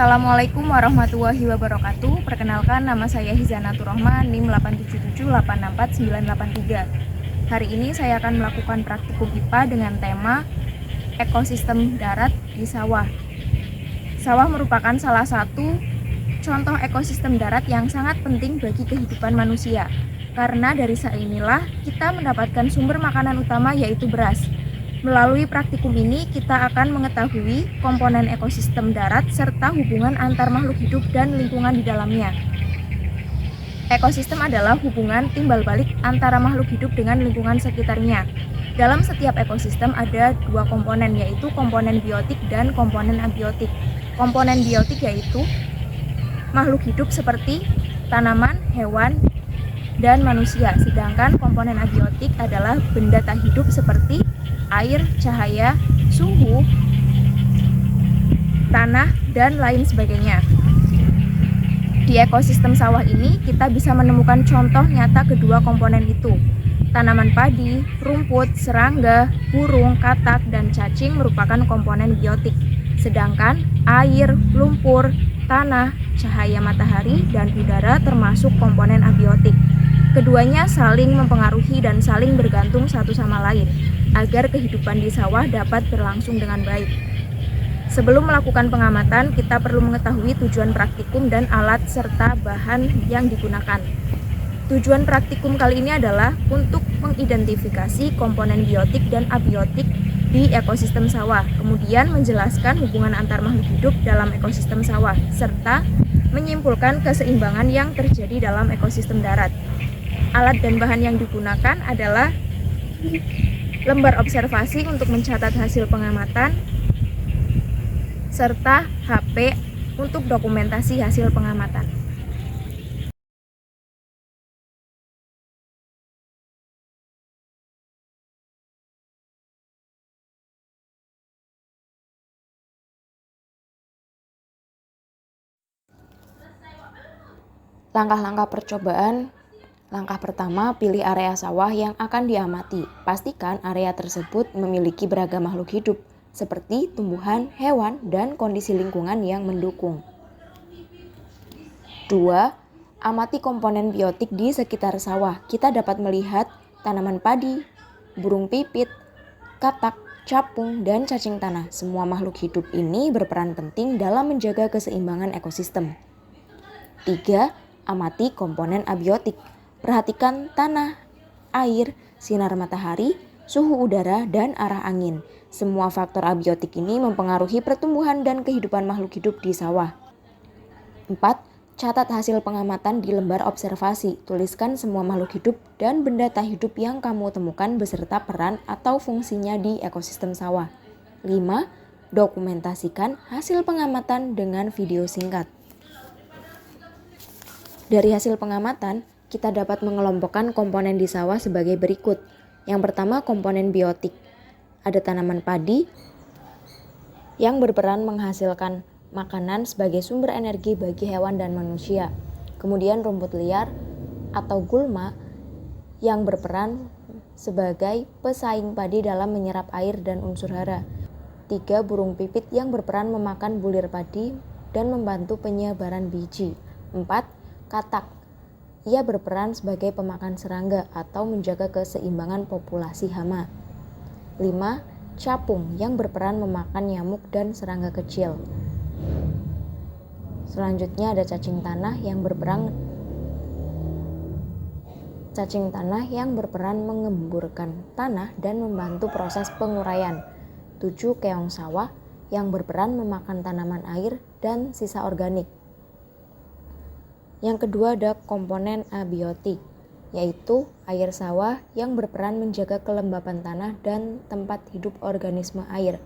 Assalamualaikum warahmatullahi wabarakatuh. Perkenalkan, nama saya Hizanatur Rahman, NIM 877868983. Hari ini saya akan melakukan praktikum IPA dengan tema ekosistem darat di sawah. Sawah merupakan salah satu contoh ekosistem darat yang sangat penting bagi kehidupan manusia. Karena dari sawah inilah kita mendapatkan sumber makanan utama, yaitu beras. Melalui praktikum ini, kita akan mengetahui komponen ekosistem darat serta hubungan antar makhluk hidup dan lingkungan di dalamnya. Ekosistem adalah hubungan timbal balik antara makhluk hidup dengan lingkungan sekitarnya. Dalam setiap ekosistem ada dua komponen, yaitu komponen biotik dan komponen abiotik. Komponen biotik yaitu makhluk hidup seperti tanaman, hewan, dan manusia. Sedangkan komponen abiotik adalah benda tak hidup seperti air, cahaya, suhu, tanah, dan lain sebagainya. Di ekosistem sawah ini kita bisa menemukan contoh nyata kedua komponen itu. Tanaman padi, rumput, serangga, burung, katak, dan cacing merupakan komponen biotik. Sedangkan air, lumpur, tanah, cahaya matahari, dan udara termasuk komponen abiotik. Keduanya saling mempengaruhi dan saling bergantung satu sama lain agar kehidupan di sawah dapat berlangsung dengan baik. Sebelum melakukan pengamatan, kita perlu mengetahui tujuan praktikum dan alat serta bahan yang digunakan. Tujuan praktikum kali ini adalah untuk mengidentifikasi komponen biotik dan abiotik di ekosistem sawah, kemudian menjelaskan hubungan antar makhluk hidup dalam ekosistem sawah, serta menyimpulkan keseimbangan yang terjadi dalam ekosistem darat. Alat dan bahan yang digunakan adalah lembar observasi untuk mencatat hasil pengamatan, serta HP untuk dokumentasi hasil pengamatan. Langkah-langkah percobaan. Langkah pertama, pilih area sawah yang akan diamati. Pastikan area tersebut memiliki beragam makhluk hidup, seperti tumbuhan, hewan, dan kondisi lingkungan yang mendukung. 2. Amati komponen biotik di sekitar sawah. Kita dapat melihat tanaman padi, burung pipit, katak, capung, dan cacing tanah. Semua makhluk hidup ini berperan penting dalam menjaga keseimbangan ekosistem. 3. Amati komponen abiotik. Perhatikan tanah, air, sinar matahari, suhu udara, dan arah angin. Semua faktor abiotik ini mempengaruhi pertumbuhan dan kehidupan makhluk hidup di sawah. 4. Catat hasil pengamatan di lembar observasi. Tuliskan semua makhluk hidup dan benda tak hidup yang kamu temukan beserta peran atau fungsinya di ekosistem sawah. 5. Dokumentasikan hasil pengamatan dengan video singkat. Dari hasil pengamatan, kita dapat mengelompokkan komponen di sawah sebagai berikut. Yang pertama, komponen biotik. Ada tanaman padi yang berperan menghasilkan makanan sebagai sumber energi bagi hewan dan manusia. Kemudian rumput liar atau gulma yang berperan sebagai pesaing padi dalam menyerap air dan unsur hara. 3. Burung pipit yang berperan memakan bulir padi dan membantu penyebaran biji. 4. Katak. Ia berperan sebagai pemakan serangga atau menjaga keseimbangan populasi hama. 5. Capung yang berperan memakan nyamuk dan serangga kecil. Selanjutnya ada cacing tanah yang berperan mengemburkan tanah dan membantu proses penguraian. 7. Keong sawah yang berperan memakan tanaman air dan sisa organik. Yang kedua ada komponen abiotik, yaitu air sawah yang berperan menjaga kelembapan tanah dan tempat hidup organisme air.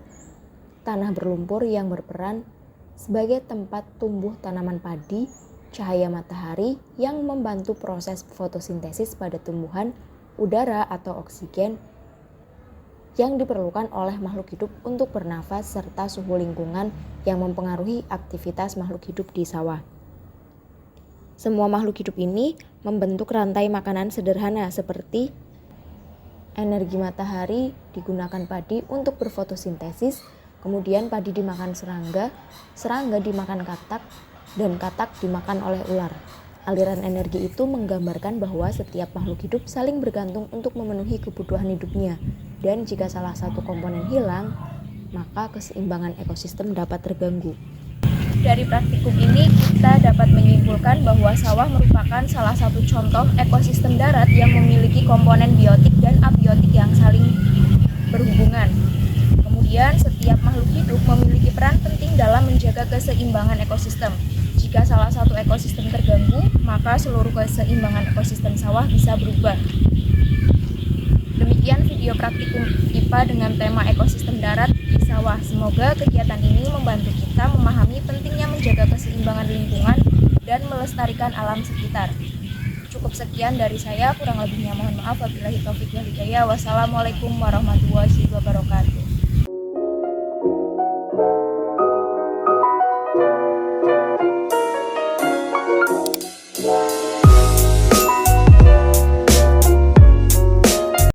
Tanah berlumpur yang berperan sebagai tempat tumbuh tanaman padi, cahaya matahari yang membantu proses fotosintesis pada tumbuhan, udara atau oksigen yang diperlukan oleh makhluk hidup untuk bernafas, serta suhu lingkungan yang mempengaruhi aktivitas makhluk hidup di sawah. Semua makhluk hidup ini membentuk rantai makanan sederhana seperti energi matahari digunakan padi untuk berfotosintesis, Kemudian padi dimakan serangga, serangga dimakan katak, dan katak dimakan oleh ular. Aliran energi itu menggambarkan bahwa setiap makhluk hidup saling bergantung untuk memenuhi kebutuhan hidupnya. Dan jika salah satu komponen hilang, maka keseimbangan ekosistem dapat terganggu. Dari praktikum ini kita dapat menyimpulkan bahwa sawah merupakan salah satu contoh ekosistem darat yang memiliki komponen biotik dan abiotik yang saling berhubungan. Kemudian setiap makhluk hidup memiliki peran penting dalam menjaga keseimbangan ekosistem. Jika salah satu ekosistem terganggu, maka seluruh keseimbangan ekosistem sawah bisa berubah. Demikian video praktikum IPA dengan tema ekosistem darat di sawah. Semoga kegiatan ini membantu kita memahami pentingnya menjaga keseimbangan lingkungan dan melestarikan alam sekitar. Cukup sekian dari saya, kurang lebihnya mohon maaf. Wabillahi taufiq wal hidayah. Wassalamualaikum warahmatullahi wabarakatuh.